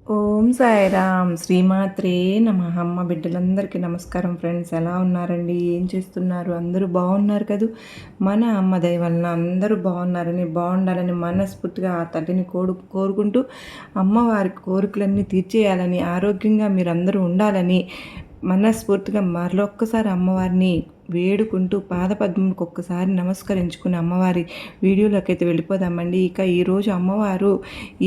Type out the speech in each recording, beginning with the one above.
ఓం సాయిరామ్ శ్రీమాత్రే నమః. అమ్మ బిడ్డలందరికీ నమస్కారం ఫ్రెండ్స్. ఎలా ఉన్నారండి? ఏం చేస్తున్నారు? అందరూ బాగున్నారు కదూ? మన అమ్మ దయ వలన అందరూ బాగుండాలని మనస్ఫూర్తిగా ఆ తల్లిని కోరుకుంటూ అమ్మవారి కోరికలన్నీ తీర్చేయాలని, ఆరోగ్యంగా మీరందరూ ఉండాలని మనస్ఫూర్తిగా మరొక్కసారి అమ్మవారిని వేడుకుంటూ పాదపద్మకు ఒక్కసారి నమస్కరించుకుని అమ్మవారి వీడియోలోకి అయితే వెళ్ళిపోదామండి. ఇక ఈరోజు అమ్మవారు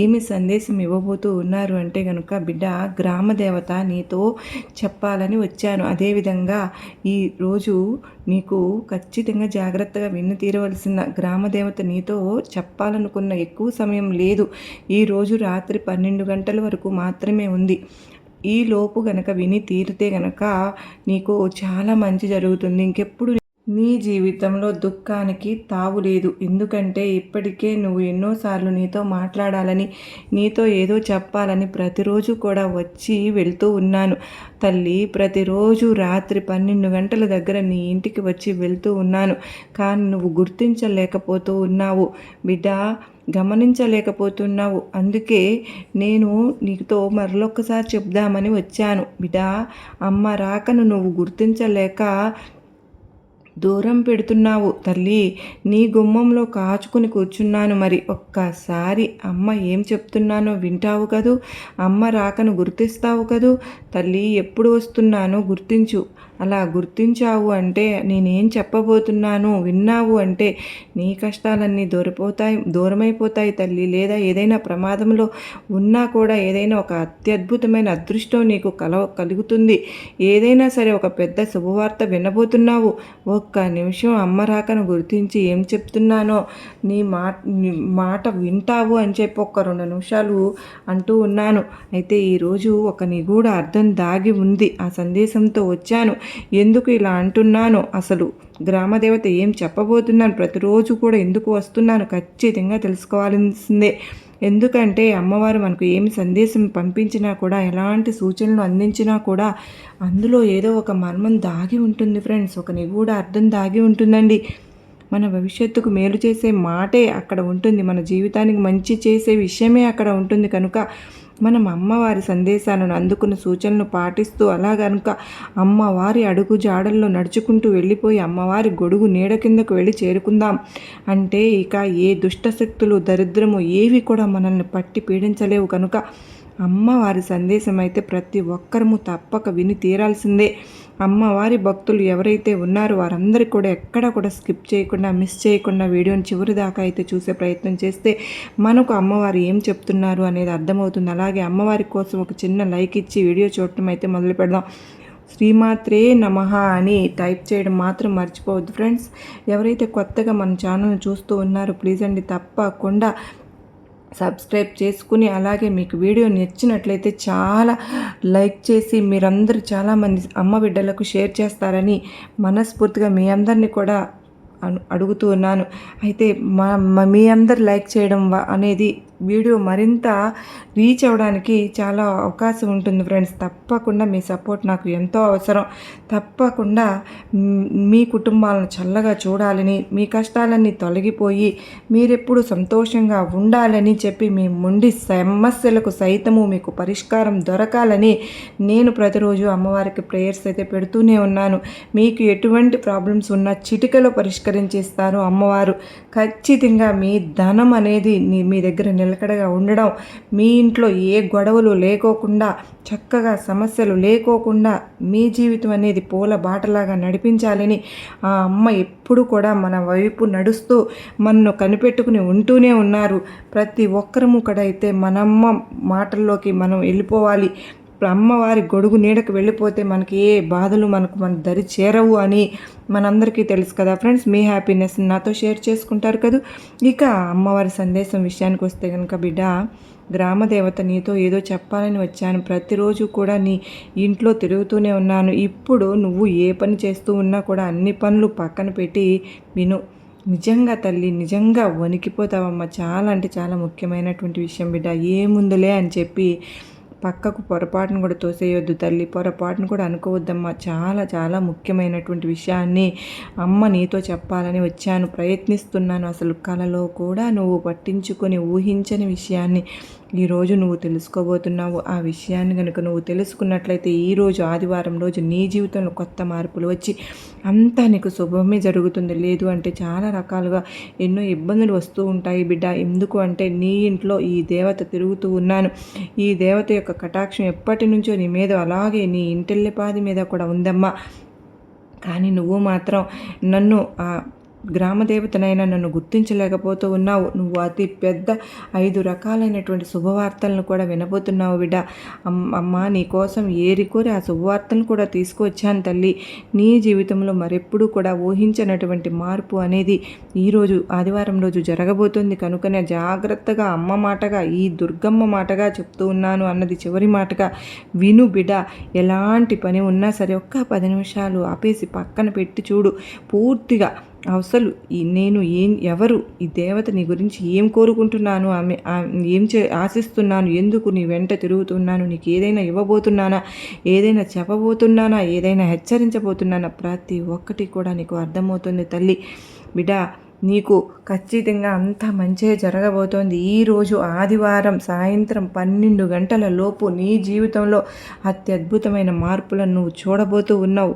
ఏమి సందేశం ఇవ్వబోతూ ఉన్నారు అంటే కనుక, బిడ్డ గ్రామదేవత నీతో చెప్పాలని వచ్చాను. అదేవిధంగా ఈరోజు నీకు ఖచ్చితంగా జాగ్రత్తగా విని తీరవలసిన గ్రామదేవత నీతో చెప్పాలనుకున్న ఎక్కువ సమయం లేదు. ఈరోజు రాత్రి 12 గంటల వరకు మాత్రమే ఉంది. ఈలోపు గనక విని తీరితే గనక నీకు చాలా మంచి జరుగుతుంది. ఇంకెప్పుడు నీ జీవితంలో దుఃఖానికి తావు లేదు. ఎందుకంటే ఇప్పటికే నువ్వు ఎన్నోసార్లు నీతో మాట్లాడాలని, నీతో ఏదో చెప్పాలని ప్రతిరోజు కూడా వచ్చి వెళ్తూ ఉన్నాను తల్లి. ప్రతిరోజు రాత్రి 12 గంటల దగ్గర నీ ఇంటికి వచ్చి వెళ్తూ ఉన్నాను. కానీ నువ్వు గుర్తించలేకపోతూ ఉన్నావు బిడ్డ, గమనించలేకపోతున్నావు. అందుకే నేను నీతో మరొకసారి చెప్దామని వచ్చాను బిడ్డ. అమ్మ రాకను నువ్వు గుర్తించలేక దూరం పెడుతున్నావు తల్లి. నీ గుమ్మంలో కాచుకుని కూర్చున్నాను. మరి ఒక్కసారి అమ్మ ఏం చెప్తున్నానో వింటావు కదూ? అమ్మ రాకను గుర్తిస్తావు కదూ తల్లి? ఎప్పుడు వస్తున్నానో గుర్తించు. అలా గుర్తించావు అంటే నేనేం చెప్పబోతున్నాను విన్నావు అంటే నీ కష్టాలన్నీ దూరమైపోతాయి తల్లి. లేదా ఏదైనా ప్రమాదంలో ఉన్నా కూడా ఏదైనా ఒక అత్యద్భుతమైన అదృష్టం నీకు కలుగుతుంది. ఏదైనా సరే ఒక పెద్ద శుభవార్త వినబోతున్నావు. ఒక్క నిమిషం అమ్మ రాకను గుర్తించి ఏం చెప్తున్నానో నీ మాట వింటావు అని చెప్పి ఒక్క 2 నిమిషాలు అంటూ ఉన్నాను. అయితే ఈరోజు ఒక నిగూఢ అర్థం దాగి ఉంది. ఆ సందేశంతో వచ్చాను. ఎందుకు ఇలా అంటున్నాను, అసలు గ్రామదేవత ఏం చెప్పబోతున్నాను, ప్రతిరోజు కూడా ఎందుకు వస్తున్నాను ఖచ్చితంగా తెలుసుకోవాల్సిందే. ఎందుకంటే అమ్మవారు మనకు ఏమి సందేశం పంపించినా కూడా, ఎలాంటి సూచనలు అందించినా కూడా అందులో ఏదో ఒక మర్మం దాగి ఉంటుంది ఫ్రెండ్స్. ఒక నిగూఢ అర్థం దాగి ఉంటుందండి. మన భవిష్యత్తుకు మేలు చేసే మాటే అక్కడ ఉంటుంది. మన జీవితానికి మంచి చేసే విషయమే అక్కడ ఉంటుంది. కనుక మనం అమ్మవారి సందేశాలను అందుకున్న సూచనలు పాటిస్తూ అలా కనుక అమ్మవారి అడుగు జాడల్లో నడుచుకుంటూ వెళ్ళిపోయి అమ్మవారి గొడుగు నీడ కిందకు వెళ్ళి చేరుకుందాం అంటే ఇక ఏ దుష్టశక్తులు, దరిద్రము ఏవి కూడా మనల్ని పట్టి పీడించలేవు. కనుక అమ్మవారి సందేశం అయితే ప్రతి ఒక్కరము తప్పక విని తీరాల్సిందే. అమ్మవారి భక్తులు ఎవరైతే ఉన్నారో వారందరికీ కూడా ఎక్కడ కూడా స్కిప్ చేయకుండా, మిస్ చేయకుండా వీడియోని చివరి దాకా అయితే చూసే ప్రయత్నం చేస్తే మనకు అమ్మవారు ఏం చెప్తున్నారు అనేది అర్థమవుతుంది. అలాగే అమ్మవారి కోసం ఒక చిన్న లైక్ ఇచ్చి వీడియో చూడటం అయితే మొదలు పెడదాం. శ్రీమాత్రే నమః అని టైప్ చేయడం మాత్రం మర్చిపోవద్దు ఫ్రెండ్స్. ఎవరైతే కొత్తగా మన ఛానల్ని చూస్తూ ఉన్నారో ప్లీజ్ అండి తప్పకుండా సబ్స్క్రైబ్ చేసుకుని, అలాగే మీకు వీడియో నచ్చినట్లయితే చాలా లైక్ చేసి మీరందరూ చాలామంది అమ్మ బిడ్డలకు షేర్ చేస్తారని మనస్ఫూర్తిగా మీ అందరినీ కూడా అడుగుతూ ఉన్నాను. అయితే మీ అందరు లైక్ చేయడం అనేది వీడియో మరింత రీచ్ అవ్వడానికి చాలా అవకాశం ఉంటుంది ఫ్రెండ్స్. తప్పకుండా మీ సపోర్ట్ నాకు ఎంతో అవసరం. తప్పకుండా మీ కుటుంబాలను చల్లగా చూడాలని, మీ కష్టాలన్నీ తొలగిపోయి మీరెప్పుడు సంతోషంగా ఉండాలని చెప్పి మీ మొండి సమస్యలకు సైతము మీకు పరిష్కారం దొరకాలని నేను ప్రతిరోజు అమ్మవారికి ప్రేయర్స్ అయితే పెడుతూనే ఉన్నాను. మీకు ఎటువంటి ప్రాబ్లమ్స్ ఉన్నా చిటికలో పరిష్కరించేస్తారు అమ్మవారు. ఖచ్చితంగా మీ ధనం అనేది మీ దగ్గర నిలకడగా ఉండడం, మీ ఇంట్లో ఏ గొడవలు లేకోకుండా, చక్కగా సమస్యలు లేకోకుండా మీ జీవితం అనేది పూల బాటలాగా నడిపించాలని ఆ అమ్మ ఎప్పుడు కూడా మన వైపు నడుస్తూ మనను కనిపెట్టుకుని ఉంటూనే ఉన్నారు. ప్రతి ఒక్కరము కూడా అయితే మనమ్మ మాటల్లోకి మనం వెళ్ళిపోవాలి. అమ్మవారి గొడుగు నీడకు వెళ్ళిపోతే మనకి ఏ బాధలు మన దరి చేరవు అని మనందరికీ తెలుసు కదా ఫ్రెండ్స్. మీ హ్యాపీనెస్ నాతో షేర్ చేసుకుంటారు కదా. ఇక అమ్మవారి సందేశం విషయానికి వస్తే కనుక, బిడ్డ గ్రామదేవత నీతో ఏదో చెప్పాలని వచ్చాను. ప్రతిరోజు కూడా నీ ఇంట్లో తిరుగుతూనే ఉన్నాను. ఇప్పుడు నువ్వు ఏ పని చేస్తూ ఉన్నా కూడా అన్ని పనులు పక్కన పెట్టి విను. నిజంగా తల్లి, నిజంగా వణికిపోతావమ్మా. చాలా అంటే చాలా ముఖ్యమైనటువంటి విషయం బిడ్డ. ఏముందులే అని చెప్పి పక్కకు పొరపాటును కూడా తోసేయొద్దు తల్లి. పొరపాటును కూడా అనుకోవద్దమ్మా. చాలా చాలా ముఖ్యమైనటువంటి విషయాన్ని అమ్మ నీతో చెప్పాలని వచ్చాను. ప్రయత్నిస్తున్నాను. అసలు కలలో కూడా నువ్వు పట్టించుకొని ఊహించని విషయాన్ని ఈరోజు నువ్వు తెలుసుకోబోతున్నావు. ఆ విషయాన్ని కనుక నువ్వు తెలుసుకున్నట్లయితే ఈరోజు ఆదివారం రోజు నీ జీవితంలో కొత్త మార్పులు వచ్చి అంతా నీకు శుభమే జరుగుతుంది. లేదు అంటే చాలా రకాలుగా ఎన్నో ఇబ్బందులు వస్తూ ఉంటాయి బిడ్డ. ఎందుకు అంటే నీ ఇంట్లో ఈ దేవత తిరుగుతూ ఉన్నాను. ఈ దేవత యొక్క కటాక్షం ఎప్పటి నుంచో నీ మీద అలాగే నీ ఇంటిల్లిపాది మీద కూడా ఉందమ్మా. కానీ నువ్వు మాత్రం నన్ను గ్రామదేవతనైనా నన్ను గుర్తించలేకపోతూ ఉన్నావు. నువ్వు అతి పెద్ద 5 రకాలైనటువంటి శుభవార్తలను కూడా వినబోతున్నావు బిడ్డ. అమ్మా నీకోసం ఏరికోరి ఆ శుభవార్తను కూడా తీసుకువచ్చాను తల్లి. నీ జీవితంలో మరెప్పుడూ కూడా ఊహించినటువంటి మార్పు అనేది ఈరోజు ఆదివారం రోజు జరగబోతుంది. కనుకనే జాగ్రత్తగా అమ్మ మాటగా ఈ దుర్గమ్మ మాటగా చెప్తూ ఉన్నాను అన్నది చివరి మాటగా విను బిడ్డ. ఎలాంటి పని ఉన్నా సరే ఒక్క 10 నిమిషాలు ఆపేసి పక్కన పెట్టి చూడు. పూర్తిగా అసలు నేను ఎవరు, ఈ దేవత నీ గురించి ఏం కోరుకుంటున్నాను, ఏం ఆశిస్తున్నాను, ఎందుకు నీ వెంట తిరుగుతున్నాను, నీకు ఏదైనా ఇవ్వబోతున్నానా, ఏదైనా చెప్పబోతున్నానా, ఏదైనా హెచ్చరించబోతున్నానా, ప్రతి ఒక్కటి కూడా నీకు అర్థమవుతుంది తల్లి. బిడ్డ నీకు ఖచ్చితంగా అంతా మంచే జరగబోతోంది. ఈరోజు ఆదివారం సాయంత్రం 12 గంటల లోపు నీ జీవితంలో అత్యద్భుతమైన మార్పులను నువ్వు చూడబోతూ ఉన్నావు.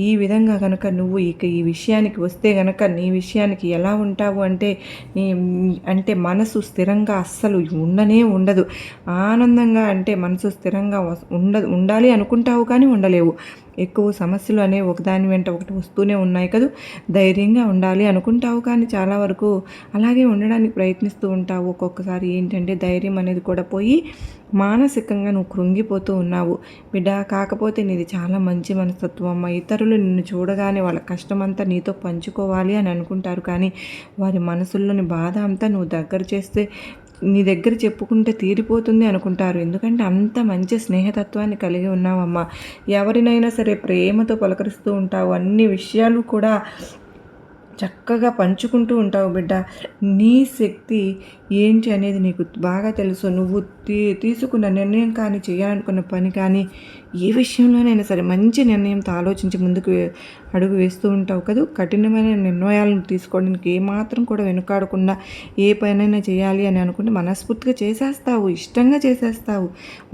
ఈ విధంగా కనుక నువ్వు ఈ విషయానికి వస్తే కనుక నీ విషయానికి ఎలా ఉంటావు అంటే మనసు స్థిరంగా అస్సలు ఉండదు. ఆనందంగా అంటే మనసు స్థిరంగా ఉండాలి అనుకుంటావు కానీ ఉండలేవు. ఎక్కువ సమస్యలు అనేవి ఒకదాని వెంట ఒకటి వస్తూనే ఉన్నాయి కదా. ధైర్యంగా ఉండాలి అనుకుంటావు కానీ చాలా వరకు అలాగే ఉండడానికి ప్రయత్నిస్తూ ఉంటావు. ఒక్కొక్కసారి ఏంటంటే ధైర్యం అనేది కూడా పోయి మానసికంగా నువ్వు కృంగిపోతూ ఉన్నావు బిడ్డ. కాకపోతే నీది చాలా మంచి మనస్తత్వం అమ్మ. ఇతరులు నిన్ను చూడగానే వాళ్ళ కష్టమంతా నీతో పంచుకోవాలి అని అనుకుంటారు, కానీ వారి మనసుల్లోని బాధ అంతా నువ్వు దగ్గర చేస్తే నీ దగ్గర చెప్పుకుంటే తీరిపోతుంది అనుకుంటారు. ఎందుకంటే అంత మంచి స్నేహతత్వాన్ని కలిగి ఉన్నావమ్మా. ఎవరినైనా సరే ప్రేమతో పలకరిస్తూ ఉంటావు. అన్ని విషయాలు కూడా చక్కగా పంచుకుంటూ ఉంటావు బిడ్డ. నీ శక్తి ఏంటి అనేది నీకు బాగా తెలుసు. నువ్వు తీసుకున్న నిర్ణయం కానీ చేయాలనుకున్న పని కానీ ఏ విషయంలోనైనా సరే మంచి నిర్ణయంతో ఆలోచించి ముందుకు అడుగు వేస్తూ ఉంటావు కదా. కఠినమైన నిర్ణయాలను తీసుకోవడానికి ఏమాత్రం కూడా వెనుకాడకుండా ఏ పనైనా చేయాలి అని అనుకుంటే మనస్ఫూర్తిగా చేసేస్తావు, ఇష్టంగా చేసేస్తావు.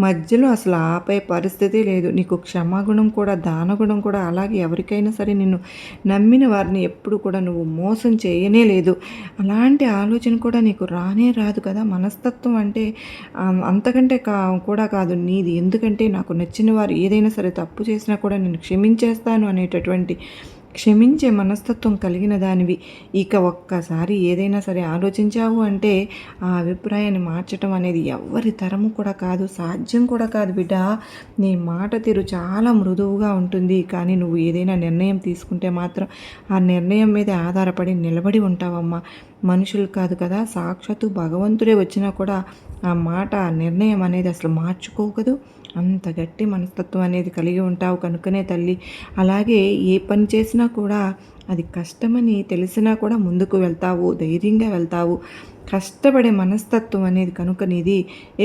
మధ్యలో అసలు ఆపే పరిస్థితి లేదు. నీకు క్షమాగుణం కూడా దానగుణం కూడా అలాగే. ఎవరికైనా సరే నిన్ను నమ్మిన వారిని ఎప్పుడు కూడా నువ్వు మోసం చేయనే లేదు. అలాంటి ఆలోచన కూడా నీకు రాదు కదా. మనస్తత్వం అంటే అంతకంటే కూడా కాదు నీది. ఎందుకంటే నాకు నచ్చిన వారు ఏదైనా సరే తప్పు చేసినా కూడా నేను క్షమించేస్తాను అనేటటువంటి క్షమించే మనస్తత్వం కలిగిన దానివి. ఇక ఒక్కసారి ఏదైనా సరే ఆలోచించావు అంటే ఆ అభిప్రాయాన్ని మార్చడం అనేది ఎవరి తరము కూడా కాదు, సాధ్యం కూడా కాదు బిడ్డ. నీ మాట తీరు చాలా మృదువుగా ఉంటుంది, కానీ నువ్వు ఏదైనా నిర్ణయం తీసుకుంటే మాత్రం ఆ నిర్ణయం మీద ఆధారపడి నిలబడి ఉంటావమ్మా. మనుషులు కాదు కదా, సాక్షాత్తు భగవంతుడే వచ్చినా కూడా ఆ మాట ఆ నిర్ణయం అనేది అసలు మార్చుకోవు కదా. అంత గట్టి మనస్తత్వం అనేది కలిగి ఉంటావు కనుకనే తల్లి. అలాగే ఏ పని చేసినా కూడా అది కష్టమని తెలిసినా కూడా ముందుకు వెళ్తావు, ధైర్యంగా వెళ్తావు. కష్టపడే మనస్తత్వం అనేది కనుక నీది.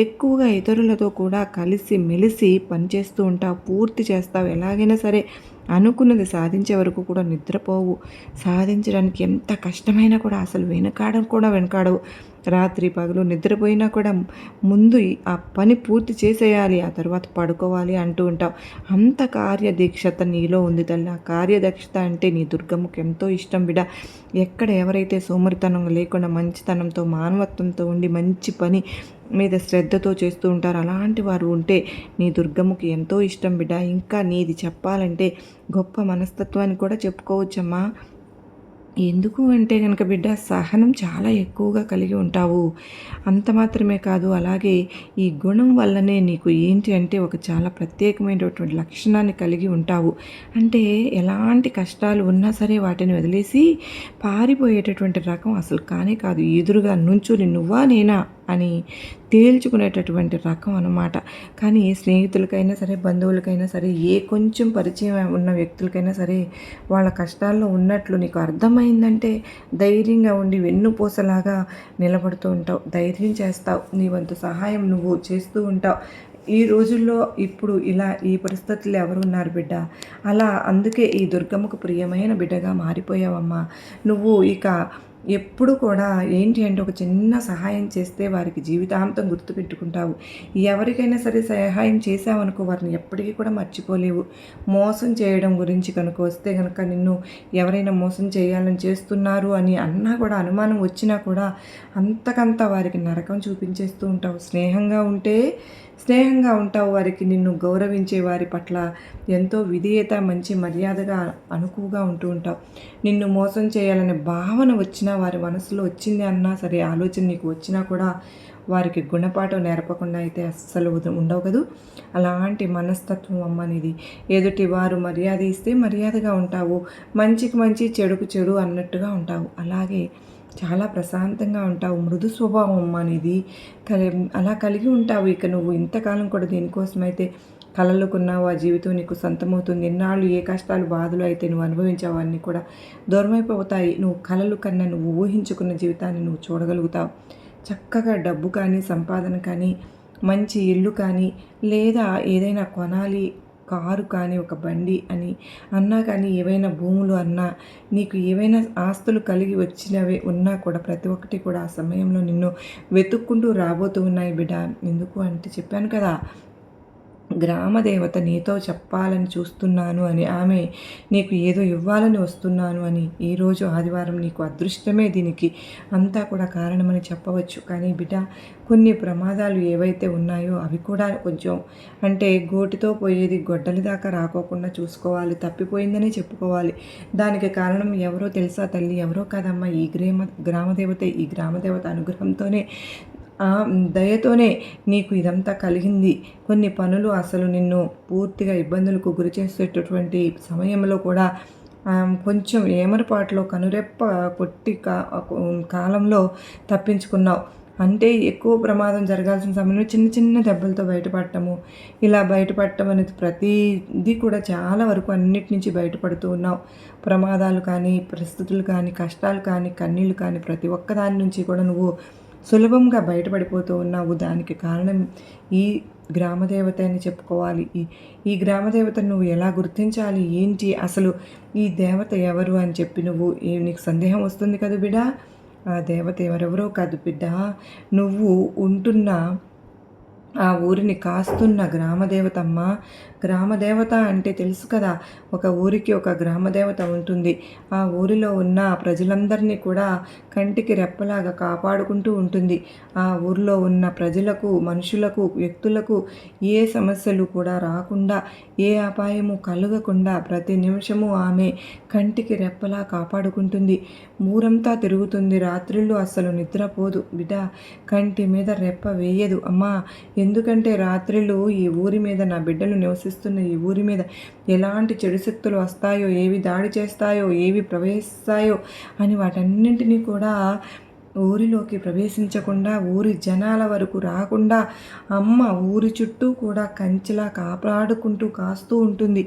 ఎక్కువగా ఇతరులతో కూడా కలిసి మెలిసి పనిచేస్తూ ఉంటావు, పూర్తి చేస్తావు. ఎలాగైనా సరే అనుకున్నది సాధించే వరకు కూడా నిద్రపోవు. సాధించడానికి ఎంత కష్టమైనా కూడా అసలు వెనకాడవు. రాత్రి పగలు నిద్రపోయినా కూడా ముందు ఆ పని పూర్తి చేసేయాలి, ఆ తర్వాత పడుకోవాలి అంటూ ఉంటావు. అంత కార్యదీక్షత నీలో ఉంది తల్లి. ఆ కార్యదక్షత అంటే నీ దుర్గమ్మకు ఎంతో ఇష్టం బిడ్డ. ఎక్కడ ఎవరైతే సోమరితనం లేకుండా మంచితనంతో మానవత్వంతో ఉండి మంచి పని మీద శ్రద్ధతో చేస్తూ ఉంటారు, అలాంటి వారు ఉంటే నీ దుర్గమ్మకి ఎంతో ఇష్టం బిడ్డ. ఇంకా నీది చెప్పాలంటే గొప్ప మనస్తత్వాన్ని కూడా చెప్పుకోవచ్చమ్మా. ఎందుకు అంటే కనుక బిడ్డ సహనం చాలా ఎక్కువగా కలిగి ఉంటావు. అంత మాత్రమే కాదు, అలాగే ఈ గుణం వల్లనే నీకు ఏంటి అంటే ఒక చాలా ప్రత్యేకమైనటువంటి లక్షణాన్ని కలిగి ఉంటావు. అంటే ఎలాంటి కష్టాలు ఉన్నా సరే వాటిని వదిలేసి పారిపోయేటటువంటి రకం అసలు కానే కాదు. ఎదురుగా నుంచుని నువ్వా నేనా అని తేల్చుకునేటటువంటి రకం అన్నమాట. కానీ స్నేహితులకైనా సరే, బంధువులకైనా సరే, ఏ కొంచెం పరిచయం ఉన్న వ్యక్తులకైనా సరే వాళ్ళ కష్టాల్లో ఉన్నట్లు నీకు అర్థమైందంటే ధైర్యంగా ఉండి వెన్నుపూసలాగా నిలబడుతూ ఉంటావు, ధైర్యం చేస్తావు, నీ వంతు సహాయం నువ్వు చేస్తూ ఉంటావు. ఈ రోజుల్లో ఇప్పుడు ఈ పరిస్థితుల్లో ఎవరు ఉన్నారు బిడ్డ? అందుకే ఈ దుర్గమ్మకు ప్రియమైన బిడ్డగా మారిపోయావమ్మా. నువ్వు ఇక ఎప్పుడు కూడా ఏంటి అంటే ఒక చిన్న సహాయం చేస్తే వారికి జీవితాంతం గుర్తుపెట్టుకుంటావు. ఎవరికైనా సరే సహాయం చేశావనుకో వారిని ఎప్పటికీ కూడా మర్చిపోలేవు. మోసం చేయడం గురించి కనుక వస్తే గనక నిన్ను ఎవరైనా మోసం చేయాలని చేస్తున్నారు అని అన్నా కూడా అనుమానం వచ్చినా కూడా అంతకంత వారికి నరకం చూపించేస్తూ ఉంటావు. స్నేహంగా ఉంటావు. వారికి నిన్ను గౌరవించే వారి పట్ల ఎంతో విధేయత, మంచి మర్యాదగా అనుకువగా ఉంటూ ఉంటావు. నిన్ను మోసం చేయాలనే భావన వచ్చినా వారి మనసులో వచ్చింది అన్నా సరే ఆలోచన నీకు వచ్చినా కూడా వారికి గుణపాఠం నేర్పకుండా అయితే అస్సలు ఉండవు కదూ. అలాంటి మనస్తత్వం అమ్మ నీది. ఎదుటి వారు మర్యాద ఇస్తే మర్యాదగా ఉంటావు, మంచికి మంచి చెడుకు చెడు అన్నట్టుగా ఉంటావు. అలాగే చాలా ప్రశాంతంగా ఉంటావు. మృదు స్వభావం అమ్మ నీది. అలా కలిగి ఉంటావు. ఇక నువ్వు ఇంతకాలం కూడా దేనికోసమైతే కలలుకున్నావు ఆ జీవితం నీకు సొంతమవుతుంది. ఎన్నాళ్ళు ఏ కష్టాలు బాధలు అయితే నువ్వు అనుభవించావు అన్నీ కూడా దూరమైపోతాయి. నువ్వు కలలు కన్నా నువ్వు ఊహించుకున్న జీవితాన్ని నువ్వు చూడగలుగుతావు. చక్కగా డబ్బు కానీ, సంపాదన కానీ, మంచి ఇల్లు కానీ, లేదా ఏదైనా కొనాలి, కారు కానీ, ఒక బండి అని అన్నా కానీ, ఏవైనా భూములు అన్నా, నీకు ఏవైనా ఆస్తులు కలిగి వచ్చినవి ఉన్నా కూడా ప్రతి ఒక్కటి కూడా ఆ సమయంలో నిన్ను వెతుక్కుంటూ రాబోతూ ఉన్నాయి బిడ్డ. ఎందుకు అంటే చెప్పాను కదా, గ్రామదేవత నీతో చెప్పాలని చూస్తున్నాను అని, ఆమె నీకు ఏదో ఇవ్వాలని వస్తున్నాను అని. ఈరోజు ఆదివారం నీకు అదృష్టమే దీనికి అంతా కూడా కారణమని చెప్పవచ్చు. కానీ బిడ్డ, కొన్ని ప్రమాదాలు ఏవైతే ఉన్నాయో అవి కూడా కొంచెం అంటే గోటితో పోయేది గొడ్డలి దాకా రాకోకుండా చూసుకోవాలి. తప్పిపోయిందనే చెప్పుకోవాలి. దానికి కారణం ఎవరో తెలుసా తల్లి? ఎవరో కాదమ్మా, ఈ గ్రామదేవత అనుగ్రహంతోనే, దయతోనే నీకు ఇదంతా కలిగింది. కొన్ని పనులు అసలు నిన్ను పూర్తిగా ఇబ్బందులకు గురి చేసేటటువంటి సమయంలో కూడా కొంచెం ఏమరపాటులో కనురెప్ప కొట్టి కాలంలో తప్పించుకున్నావు. అంటే ఎక్కువ ప్రమాదం జరగాల్సిన సమయంలో చిన్న చిన్న దెబ్బలతో బయటపడటము, ఇలా బయటపడటం అనేది ప్రతిదీ కూడా చాలా వరకు అన్నిటి నుంచి బయటపడుతూ ఉన్నావు. ప్రమాదాలు కానీ, పరిస్థితులు కానీ, కష్టాలు కానీ, కన్నీళ్ళు కానీ, ప్రతి ఒక్క దాని నుంచి కూడా నువ్వు సులభంగా బయటపడిపోతూ ఉన్నావు. దానికి కారణం ఈ గ్రామదేవత అని చెప్పుకోవాలి. ఈ గ్రామదేవతను నువ్వు ఎలా గుర్తించాలి, ఏంటి అసలు ఈ దేవత ఎవరు అని చెప్పి నీకు సందేహం వస్తుంది కదా బిడ్డ. ఆ దేవత ఎవరెవరో కాదు బిడ్డ, నువ్వు ఉంటున్న ఆ ఊరిని కాస్తున్న గ్రామదేవతమ్మ. గ్రామదేవత అంటే తెలుసు కదా, ఒక ఊరికి ఒక గ్రామదేవత ఉంటుంది. ఆ ఊరిలో ఉన్న ప్రజలందరినీ కూడా కంటికి రెప్పలాగా కాపాడుకుంటూ ఉంటుంది. ఆ ఊరిలో ఉన్న ప్రజలకు, మనుషులకు, వ్యక్తులకు ఏ సమస్యలు కూడా రాకుండా, ఏ అపాయము కలగకుండా ప్రతి నిమిషము ఆమె కంటికి రెప్పలా కాపాడుకుంటుంది. ఊరంతా తిరుగుతుంది. రాత్రిళ్ళు అస్సలు నిద్రపోదు బిడ్డ. కంటి మీద రెప్ప వేయదు అమ్మా. ఎందుకంటే రాత్రిళ్ళు ఈ ఊరి మీద, నా బిడ్డలు నివసిస్తున్న ఈ ఊరి మీద ఎలాంటి చెడు శక్తులు వస్తాయో, ఏవి దాడి చేస్తాయో, ఏవి ప్రవేశిస్తాయో అని వాటన్నింటినీ కూడా ఊరిలోకి ప్రవేశించకుండా, ఊరి జనాల వరకు రాకుండా అమ్మ ఊరి చుట్టూ కూడా కంచెలా కాపాడుకుంటూ కాస్తూ ఉంటుంది.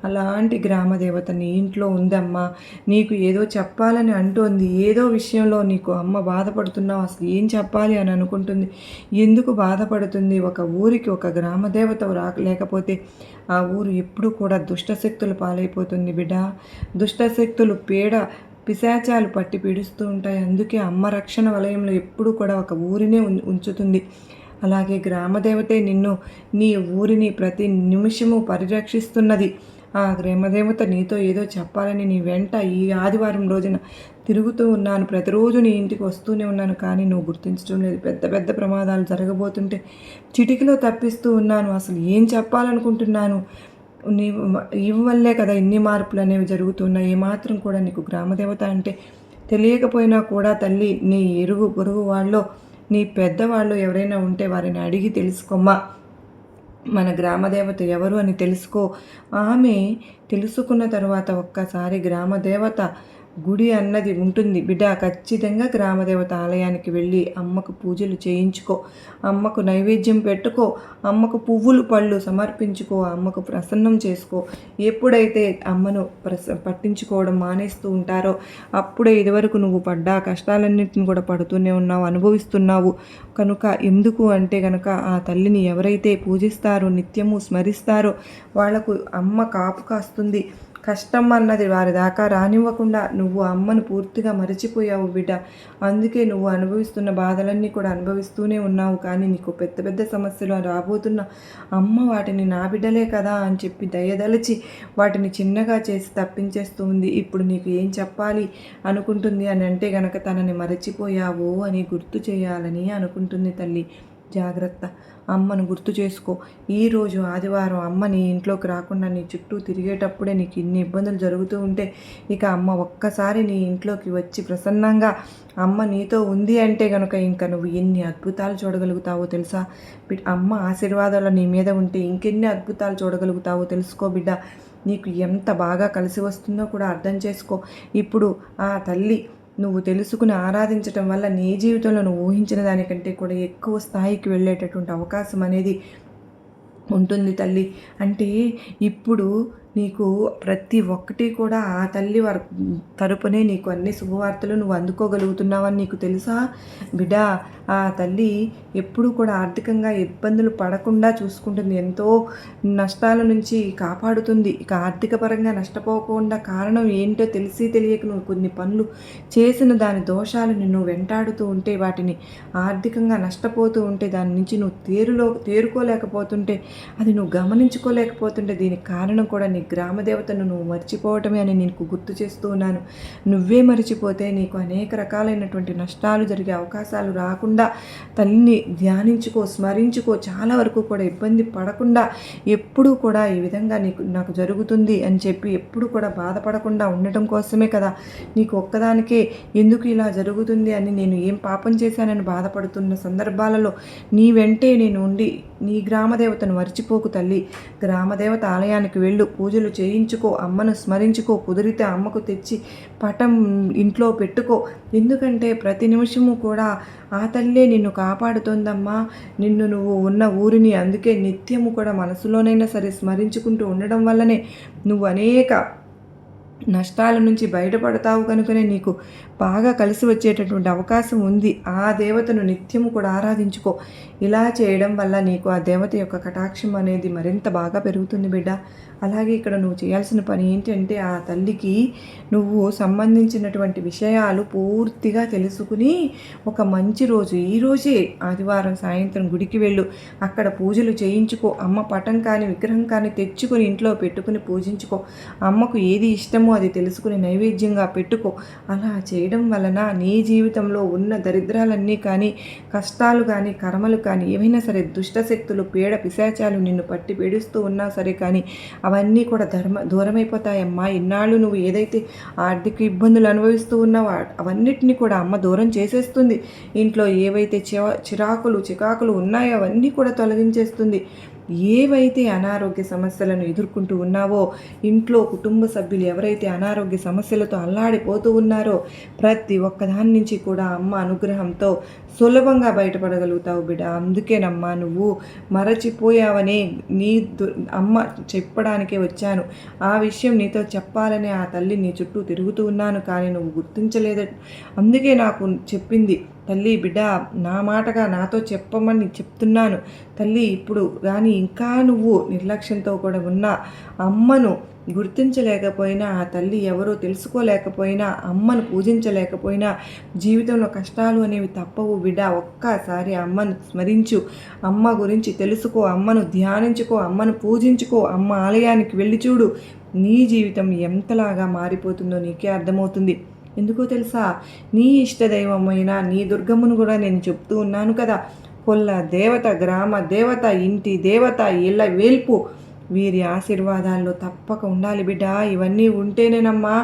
అలాంటి గ్రామదేవత నీ ఇంట్లో ఉందమ్మా. నీకు ఏదో చెప్పాలని అంటోంది. ఏదో విషయంలో నీకు అమ్మ బాధపడుతున్నావు. అసలు ఏం చెప్పాలి అని అనుకుంటుంది. ఎందుకు బాధపడుతుంది? ఒక ఊరికి ఒక గ్రామదేవత లేకపోతే ఆ ఊరు ఎప్పుడు కూడా దుష్టశక్తులు పాలైపోతుంది బిడ్డ. దుష్టశక్తులు పిశాచాలు పట్టి పీడిస్తూ ఉంటాయి. అందుకే అమ్మ రక్షణ వలయంలో ఎప్పుడు కూడా ఒక ఊరినే ఉంచుతుంది. అలాగే గ్రామదేవతే నీ ఊరిని ప్రతి నిమిషము పరిరక్షిస్తున్నది. ఆ గ్రామదేవత నీతో ఏదో చెప్పాలని నీ వెంట ఈ ఆదివారం రోజున తిరుగుతూ ఉన్నాను. ప్రతిరోజు నీ ఇంటికి వస్తూనే ఉన్నాను, కానీ నువ్వు గుర్తించడం లేదు. పెద్ద పెద్ద ప్రమాదాలు జరగబోతుంటే చిటికలో తప్పిస్తూ ఉన్నాను. అసలు ఏం చెప్పాలనుకుంటున్నాను? వల్లే కదా ఇన్ని మార్పులు అనేవి జరుగుతున్నాయి. ఏమాత్రం కూడా నీకు గ్రామదేవత అంటే తెలియకపోయినా కూడా తల్లి, నీ ఇరుగు పొరుగు వాళ్ళు, నీ పెద్దవాళ్ళు ఎవరైనా ఉంటే వారిని అడిగి తెలుసుకోమ్మా. మన గ్రామదేవత ఎవరు అని తెలుసుకో. ఆమె తెలుసుకున్న తర్వాత ఒక్కసారి గ్రామదేవత గుడి అన్నది ఉంటుంది బిడ్డ. ఖచ్చితంగా గ్రామదేవత ఆలయానికి వెళ్ళి అమ్మకు పూజలు చేయించుకో, అమ్మకు నైవేద్యం పెట్టుకో, అమ్మకు పువ్వులు పళ్ళు సమర్పించుకో, అమ్మకు ప్రసన్నం చేసుకో. ఎప్పుడైతే అమ్మను పట్టించుకోవడం మానేస్తూ ఉంటారో అప్పుడే ఇదివరకు నువ్వు పడ్డా కష్టాలన్నింటిని కూడా పడుతూనే ఉన్నావు, అనుభవిస్తున్నావు. కనుక ఎందుకు అంటే కనుక ఆ తల్లిని ఎవరైతే పూజిస్తారో, నిత్యము స్మరిస్తారో వాళ్లకు అమ్మ కాపు కాస్తుంది. కష్టం అన్నది వారి దాకా రానివ్వకుండా నువ్వు అమ్మను పూర్తిగా మరచిపోయావు బిడ్డ. అందుకే నువ్వు అనుభవిస్తున్న బాధలన్నీ కూడా అనుభవిస్తూనే ఉన్నావు. కానీ నీకు పెద్ద పెద్ద సమస్యలు రాబోతున్న అమ్మ వాటిని నా బిడ్డలే కదా అని చెప్పి దయదలిచి వాటిని చిన్నగా చేసి తప్పించేస్తూ ఉంది. ఇప్పుడు నీకు ఏం చెప్పాలి అనుకుంటుంది అని అంటే గనక తనని మరచిపోయావు అని గుర్తు చేయాలని అనుకుంటుంది తల్లి. జాగ్రత్త, అమ్మను గుర్తు చేసుకో. ఈరోజు ఆదివారం అమ్మ నీ ఇంట్లోకి రాకుండా నీ చుట్టూ తిరిగేటప్పుడే నీకు ఇన్ని ఇబ్బందులు జరుగుతూ ఉంటే ఇక అమ్మ ఒక్కసారి నీ ఇంట్లోకి వచ్చి ప్రసన్నంగా అమ్మ నీతో ఉంది అంటే కనుక ఇంకా నువ్వు ఎన్ని అద్భుతాలు చూడగలుగుతావో తెలుసా? అమ్మ ఆశీర్వాదాలు నీ మీద ఉంటే ఇంకెన్ని అద్భుతాలు చూడగలుగుతావో తెలుసుకో బిడ్డ. నీకు ఎంత బాగా కలిసి వస్తుందో కూడా అర్థం చేసుకో. ఇప్పుడు ఆ తల్లి నువ్వు తెలుసుకుని ఆరాధించటం వల్ల నీ జీవితంలో నువ్వు ఊహించిన దానికంటే కూడా ఎక్కువ స్థాయికి వెళ్ళేటటువంటి అవకాశం అనేది ఉంటుంది తల్లి. అంటే ఇప్పుడు నీకు ప్రతి ఒక్కటి కూడా ఆ తల్లి తరపునే నీకు అన్ని శుభవార్తలు నువ్వు అందుకోగలుగుతున్నావని నీకు తెలుసా బిడ్డ? ఆ తల్లి ఎప్పుడూ కూడా ఆర్థికంగా ఇబ్బందులు పడకుండా చూసుకుంటుంది, ఎంతో నష్టాల నుంచి కాపాడుతుంది. ఇక ఆర్థిక పరంగా నష్టపోకుండా కారణం ఏంటో తెలిసి తెలియక నువ్వు కొన్ని పనులు చేసిన దాని దోషాలు నిన్ను వెంటాడుతూ ఉంటే, వాటిని ఆర్థికంగా నష్టపోతూ ఉంటే, దాని నుంచి నువ్వు తేరుకోలేకపోతుంటే, అది నువ్వు గమనించుకోలేకపోతుంటే దీనికి కారణం కూడా నీ గ్రామదేవతను నువ్వు మర్చిపోవటమే అని నీకు గుర్తు చేస్తూ ఉన్నాను. నువ్వే మర్చిపోతే నీకు అనేక రకాలైనటువంటి నష్టాలు జరిగే అవకాశాలు రాకుండా తల్లిని ధ్యానించుకో, స్మరించుకో. చాలా వరకు కూడా ఇబ్బంది పడకుండా ఎప్పుడూ కూడా ఈ విధంగా నాకు జరుగుతుంది అని చెప్పి ఎప్పుడు కూడా బాధపడకుండా ఉండటం కోసమే కదా నీకు ఒక్కదానికే ఎందుకు ఇలా జరుగుతుంది అని, నేను ఏం పాపం చేశానని బాధపడుతున్న సందర్భాలలో నీ వెంటే నేను ఉండి నీ గ్రామదేవతను మర్చిపోకు తల్లి. గ్రామదేవత ఆలయానికి వెళ్ళు, పూజలు చేయించుకో, అమ్మను స్మరించుకో. కుదిరితే అమ్మకు తెచ్చి పటం ఇంట్లో పెట్టుకో. ఎందుకంటే ప్రతి నిమిషము కూడా ఆ తల్లే నిన్ను కాపాడుతోందమ్మా, నిన్ను నువ్వు ఉన్న ఊరిని. అందుకే నిత్యము కూడా మనసులోనైనా సరే స్మరించుకుంటూ ఉండడం వల్లనే నువ్వు అనేక నష్టాల నుంచి బయటపడతావు. కనుకనే నీకు బాగా కలిసి వచ్చేటటువంటి అవకాశం ఉంది. ఆ దేవతను నిత్యము కూడా ఆరాధించుకో. ఇలా చేయడం వల్ల నీకు ఆ దేవత యొక్క కటాక్షం అనేది మరింత బాగా పెరుగుతుంది బిడ్డ. అలాగే ఇక్కడ నువ్వు చేయాల్సిన పని ఏంటంటే, ఆ తల్లికి నువ్వు సంబంధించినటువంటి విషయాలు పూర్తిగా తెలుసుకుని ఒక మంచి రోజు, ఈరోజే ఆదివారం సాయంత్రం గుడికి వెళ్ళు, అక్కడ పూజలు చేయించుకో. అమ్మ పటం కానీ విగ్రహం కానీ తెచ్చుకొని ఇంట్లో పెట్టుకుని పూజించుకో. అమ్మకు ఏది ఇష్టమో అది తెలుసుకుని నైవేద్యంగా పెట్టుకో. అలా చేయడం వలన నీ జీవితంలో ఉన్న దరిద్రాలన్నీ కానీ, కష్టాలు కానీ, కర్మలు కానీ, ఏవైనా సరే దుష్టశక్తులు, పీడ పిశాచాలు నిన్ను పట్టి పీడిస్తూ ఉన్నా సరే కానీ అవన్నీ కూడా దూరమైపోతాయమ్మా. ఇన్నాళ్ళు నువ్వు ఏదైతే ఆర్థిక ఇబ్బందులు అనుభవిస్తూ ఉన్నావో అవన్నిటిని కూడా అమ్మ దూరం చేసేస్తుంది. ఇంట్లో ఏవైతే చికాకులు ఉన్నాయో అవన్నీ కూడా తొలగించేస్తుంది. ఏవైతే అనారోగ్య సమస్యలను ఎదుర్కొంటూ ఉన్నావో, ఇంట్లో కుటుంబ సభ్యులు ఎవరైతే అనారోగ్య సమస్యలతో అల్లాడిపోతూ ఉన్నారో ప్రతి ఒక్కదాని నుంచి కూడా అమ్మ అనుగ్రహంతో సులభంగా బయటపడగలుగుతావు బిడ్డ. అందుకేనమ్మా నువ్వు మరచిపోయావని అమ్మ చెప్పడానికే వచ్చాను. ఆ విషయం నీతో చెప్పాలని ఆ తల్లి నీ చుట్టూ తిరుగుతూ ఉన్నాను, కానీ నువ్వు గుర్తించలేదు. అందుకే నాకు చెప్పింది, తల్లి బిడ్డ నా మాటగా నాతో చెప్పమని చెప్తున్నాను తల్లి. ఇప్పుడు కానీ ఇంకా నువ్వు నిర్లక్ష్యంతో కూడా ఉన్న అమ్మను గుర్తించలేకపోయినా, ఆ తల్లి ఎవరో తెలుసుకోలేకపోయినా, అమ్మను పూజించలేకపోయినా జీవితంలో కష్టాలు అనేవి తప్పవు బిడ్డ. ఒక్కసారి అమ్మను స్మరించు, అమ్మ గురించి తెలుసుకో, అమ్మను ధ్యానించుకో, అమ్మను పూజించుకో, అమ్మ ఆలయానికి వెళ్ళి చూడు. నీ జీవితం ఎంతలాగా మారిపోతుందో నీకే అర్థమవుతుంది. ఎందుకో తెలుసా? నీ ఇష్టదైవమైన నీ దుర్గమ్మను కూడా నేను చెప్తూ ఉన్నాను కదా. కొల్ల దేవత, గ్రామ దేవత, ఇంటి దేవత, ఇళ్ళ వేల్పు, వీరి ఆశీర్వాదాల్లో తప్పక ఉండాలి బిడ్డ. ఇవన్నీ ఉంటేనేనమ్మా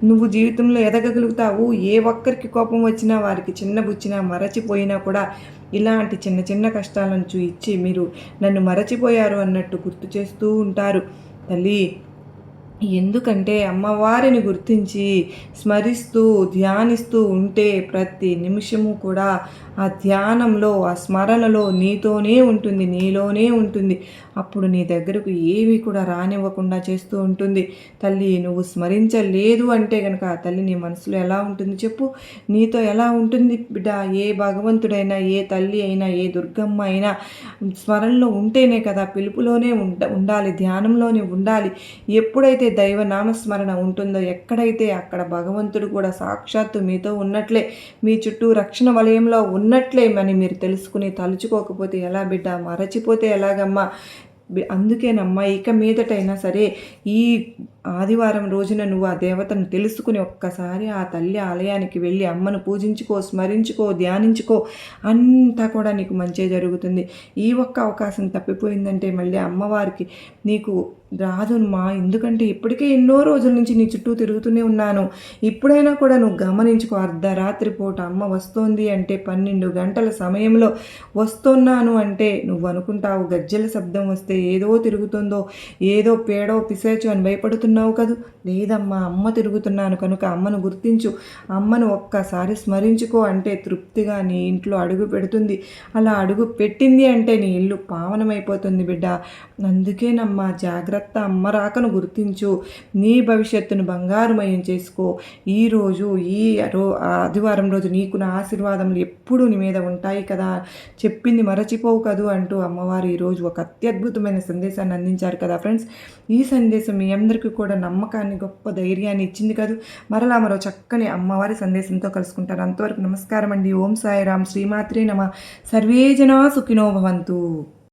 నువ్వు జీవితంలో ఎదగగలుగుతావు. ఏ ఒక్కరికి కోపం వచ్చినా, వారికి చిన్న బుచ్చినా, మరచిపోయినా కూడా ఇలాంటి చిన్న చిన్న కష్టాలను ఇచ్చి మీరు నన్ను మరచిపోయారు అన్నట్టు గుర్తు చేస్తూ ఉంటారు తల్లి. ఎందుకంటే అమ్మవారిని గుర్తించి స్మరిస్తూ ధ్యానిస్తూ ఉంటే ప్రతి నిమిషము కూడా ఆ ధ్యానంలో, ఆ స్మరణలో నీతోనే ఉంటుంది, నీలోనే ఉంటుంది. అప్పుడు నీ దగ్గరకు ఏవి కూడా రానివ్వకుండా చేస్తూ ఉంటుంది తల్లి. నువ్వు స్మరించలేదు అంటే కనుక ఆ తల్లి నీ మనసులో ఎలా ఉంటుంది చెప్పు? నీతో ఎలా ఉంటుంది బిడ్డ? ఏ భగవంతుడైనా, ఏ తల్లి అయినా, ఏ దుర్గమ్మ అయినా స్మరణలో ఉంటేనే కదా, పిలుపులోనే ఉండాలి, ధ్యానంలోనే ఉండాలి. ఎప్పుడైతే ఎక్కడైతే దైవ నామస్మరణ ఉంటుందో, ఎక్కడైతే అక్కడ భగవంతుడు కూడా సాక్షాత్తు మీతో ఉన్నట్లే, మీ చుట్టూ రక్షణ వలయంలో ఉన్నట్లే అని మీరు తెలుసుకుని తలుచుకోకపోతే ఎలా బిడ్డ, మరచిపోతే ఎలాగమ్మా? అందుకేనమ్మా ఇక మీదటైనా సరే ఈ ఆదివారం రోజున నువ్వు ఆ దేవతను తెలుసుకుని ఒక్కసారి ఆ తల్లి ఆలయానికి వెళ్ళి అమ్మను పూజించుకో, స్మరించుకో, ధ్యానించుకో, అంతా కూడా నీకు మంచే జరుగుతుంది. ఈ ఒక్క అవకాశం తప్పిపోయిందంటే మళ్ళీ అమ్మవారికి నీకు రాదుమ్మా. ఎందుకంటే ఇప్పటికే ఎన్నో రోజుల నుంచి నీ చుట్టూ తిరుగుతూనే ఉన్నాను. ఇప్పుడైనా కూడా నువ్వు గమనించుకో. అర్ధరాత్రి పూట అమ్మ వస్తోంది అంటే 12 గంటల సమయంలో వస్తున్నాను అంటే నువ్వు అనుకుంటావు గజ్జెల శబ్దం వస్తే ఏదో తిరుగుతుందో, ఏదో పేడో పిశాచో అని భయపడుతున్నావు కదూ. లేదమ్మా, అమ్మ తిరుగుతున్నాను కనుక అమ్మను గుర్తించు, అమ్మను ఒక్కసారి స్మరించుకో అంటే తృప్తిగా నీ ఇంట్లో అడుగు పెడుతుంది. అలా అడుగు పెట్టింది అంటే నీ ఇల్లు పావనమైపోతుంది బిడ్డ. అందుకేనమ్మా జాగ్రత్త. అమ్మ రాకను గుర్తించు, నీ భవిష్యత్తును బంగారుమయం చేసుకో. ఈరోజు ఆదివారం రోజు నీకు నా ఆశీర్వాదములు ఎప్పుడూ నీ మీద ఉంటాయి కదా, చెప్పింది మరచిపోవు కదూ అంటూ అమ్మవారు ఈరోజు ఒక అత్యద్భుతమైన సందేశాన్ని అందించారు కదా ఫ్రెండ్స్. ఈ సందేశం మీ అందరికీ కూడా నమ్మకాన్ని, గొప్ప ధైర్యాన్ని ఇచ్చింది కదా. మరలా మరో చక్కని అమ్మవారి సందేశంతో కలుసుకుంటారు. అంతవరకు నమస్కారం అండి. ఓం సాయిరాం. శ్రీమాత్రే నమః. సర్వే జనా సుఖినో భవంతు.